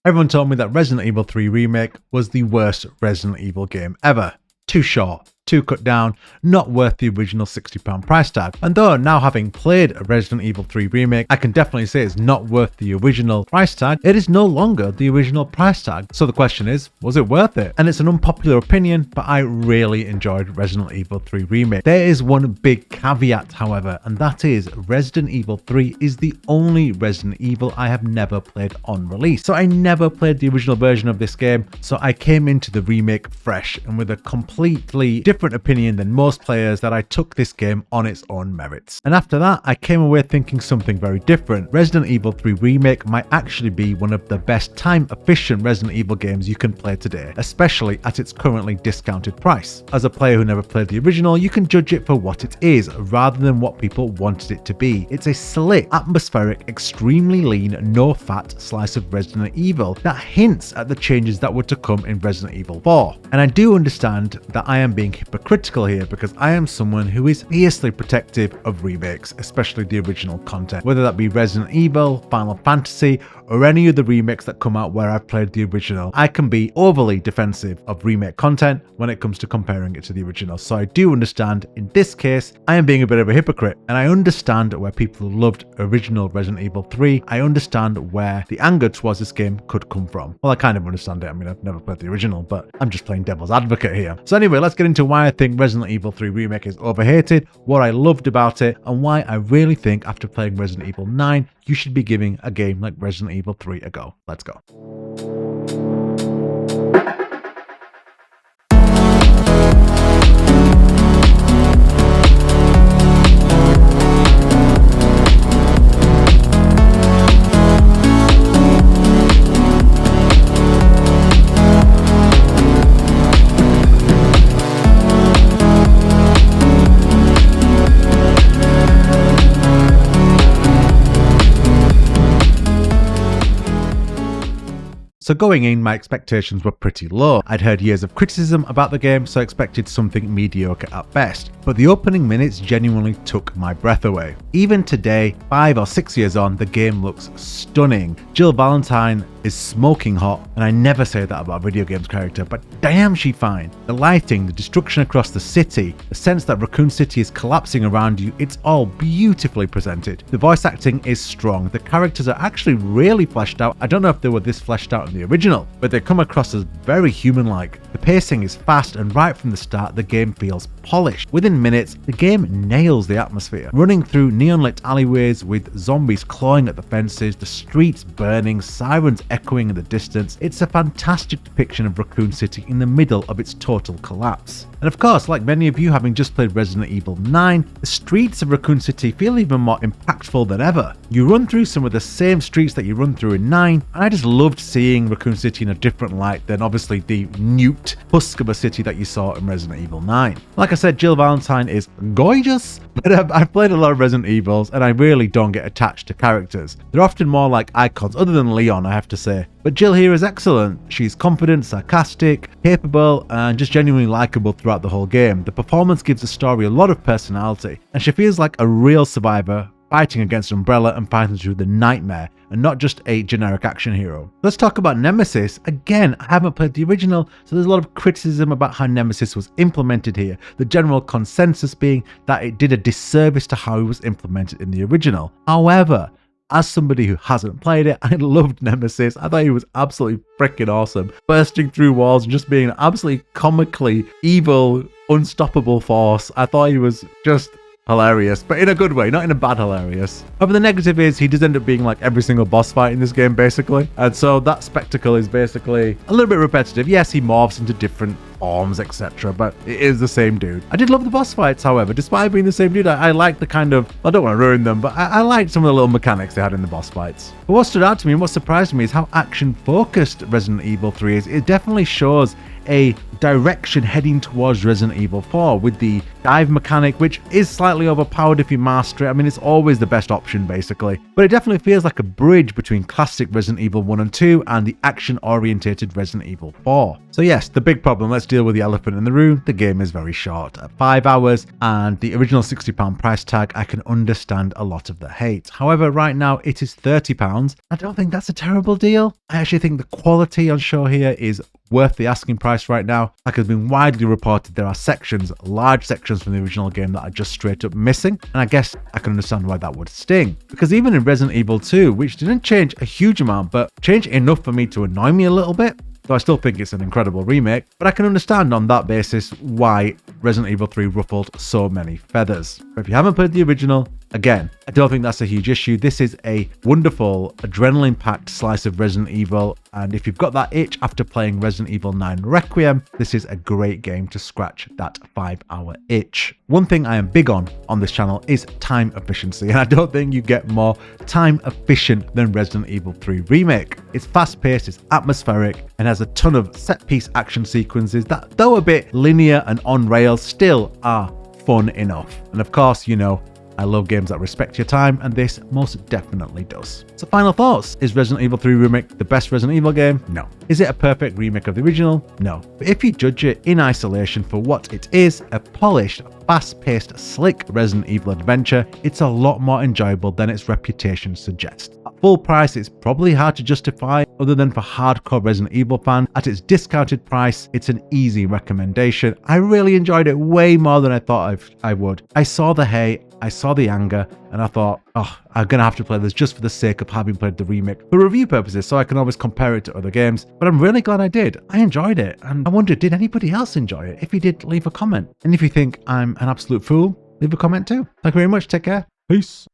Everyone told me that Resident Evil 3 Remake was the worst Resident Evil game ever. Too short, too cut down, not worth the original £60 price tag. And though now having played a Resident Evil 3 Remake, I can definitely say it's not worth the original price tag, it is no longer the original price tag. So the question is, was it worth it? And it's an unpopular opinion, but I really enjoyed Resident Evil 3 Remake. There is one big caveat, however, and that is Resident Evil 3 is the only Resident Evil I have never played on release. So I never played the original version of this game, so I came into the remake fresh and with a completely different opinion than most players that I took this game on its own merits. And after that, I came away thinking something very different. Resident Evil 3 Remake might actually be one of the best time-efficient Resident Evil games you can play today, especially at its currently discounted price. As a player who never played the original, you can judge it for what it is, rather than what people wanted it to be. It's a slick, atmospheric, extremely lean, no-fat slice of Resident Evil that hints at the changes that were to come in Resident Evil 4. And I do understand that I am being hypocritical here because I am someone who is fiercely protective of remakes, especially the original content, whether that be Resident Evil, Final Fantasy, or any of the remakes that come out where I've played the original. I can be overly defensive of remake content when it comes to comparing it to the original. So I do understand in this case, I am being a bit of a hypocrite, and I understand where people loved original Resident Evil 3. I understand where the anger towards this game could come from. Well, I kind of understand it. I mean, I've never played the original, but I'm just playing devil's advocate here. So anyway, let's get into why I think Resident Evil 3 Remake is overhated, what I loved about it, and why I really think after playing Resident Evil 9, you should be giving a game like Resident Evil 3 a go. Let's go. So going in, my expectations were pretty low. I'd heard years of criticism about the game, so I expected something mediocre at best. But the opening minutes genuinely took my breath away. Even today, 5 or 6 years on, the game looks stunning. Jill Valentine is smoking hot, and I never say that about a video games character, but damn she fine. The lighting, the destruction across the city, the sense that Raccoon City is collapsing around you, it's all beautifully presented. The voice acting is strong, the characters are actually really fleshed out. I don't know if they were this fleshed out in the original, but they come across as very human-like. The pacing is fast, and right from the start, the game feels polished. Within minutes, the game nails the atmosphere. Running through neon-lit alleyways with zombies clawing at the fences, the streets burning, sirens echoing in the distance, it's a fantastic depiction of Raccoon City in the middle of its total collapse. And of course, like many of you having just played Resident Evil 9, the streets of Raccoon City feel even more impactful than ever. You run through some of the same streets that you run through in 9, and I just loved seeing Raccoon City in a different light than obviously the nuked husk of a city that you saw in Resident Evil 9. Like I said, Jill Valentine is gorgeous, but I've played a lot of Resident Evils and I really don't get attached to characters. They're often more like icons, other than Leon, I have to say. But Jill here is excellent. She's confident, sarcastic, capable, and just genuinely likable throughout the whole game. The performance gives the story a lot of personality, and she feels like a real survivor fighting against Umbrella and fighting through the nightmare, and not just a generic action hero. Let's talk about Nemesis. Again, I haven't played the original, so there's a lot of criticism about how Nemesis was implemented here. The general consensus being that it did a disservice to how it was implemented in the original. However, as somebody who hasn't played it, I loved Nemesis. I thought he was absolutely freaking awesome. Bursting through walls and just being an absolutely comically evil, unstoppable force. I thought he was just hilarious, but in a good way, not in a bad hilarious. However, the negative is he does end up being like every single boss fight in this game, basically. And so that spectacle is basically a little bit repetitive. Yes, he morphs into different forms, etc., but it is the same dude. I did love the boss fights, however. Despite being the same dude, I liked the kind of, I don't want to ruin them, but I liked some of the little mechanics they had in the boss fights. But what stood out to me and what surprised me is how action-focused Resident Evil 3 is. It definitely shows a direction heading towards Resident Evil 4 with the dive mechanic, which is slightly overpowered if you master it. I mean, it's always the best option basically, but it definitely feels like a bridge between classic Resident Evil 1 and 2 and the action-orientated Resident Evil 4. So yes, the big problem, let's deal with the elephant in the room. The game is very short, at 5 hours, and the original £60 price tag, I can understand a lot of the hate. However, right now it is £30. I don't think that's a terrible deal. I actually think the quality on show here is worth the asking price right now. Like has been widely reported, there are sections, large sections from the original game that are just straight up missing, and I guess I can understand why that would sting. Because even in Resident Evil 2, which didn't change a huge amount, but changed enough for me to annoy me a little bit, though I still think it's an incredible remake, but I can understand on that basis why Resident Evil 3 ruffled so many feathers. But if you haven't played the original, again, I don't think that's a huge issue. This is a wonderful, adrenaline-packed slice of Resident Evil, and if you've got that itch after playing Resident Evil 9 Requiem, this is a great game to scratch that 5-hour itch. One thing I am big on this channel is time efficiency, and I don't think you get more time efficient than Resident Evil 3 Remake. It's fast-paced, it's atmospheric, and has a ton of set-piece action sequences that, though a bit linear and on rails, still are fun enough. And of course, you know, I love games that respect your time, and this most definitely does. So final thoughts, is Resident Evil 3 Remake the best Resident Evil game? No. Is it a perfect remake of the original? No. But if you judge it in isolation for what it is, a polished, fast-paced, slick Resident Evil adventure, it's a lot more enjoyable than its reputation suggests. At full price, it's probably hard to justify other than for hardcore Resident Evil fans. At its discounted price, it's an easy recommendation. I really enjoyed it way more than I thought I would. I saw the hate, I saw the anger, and I thought, oh, I'm gonna have to play this just for the sake of having played the remake for review purposes, so I can always compare it to other games. But I'm really glad I did. I enjoyed it, and I wonder, did anybody else enjoy it? If you did, leave a comment. And if you think I'm an absolute fool, leave a comment too. Thank you very much. Take care. Peace.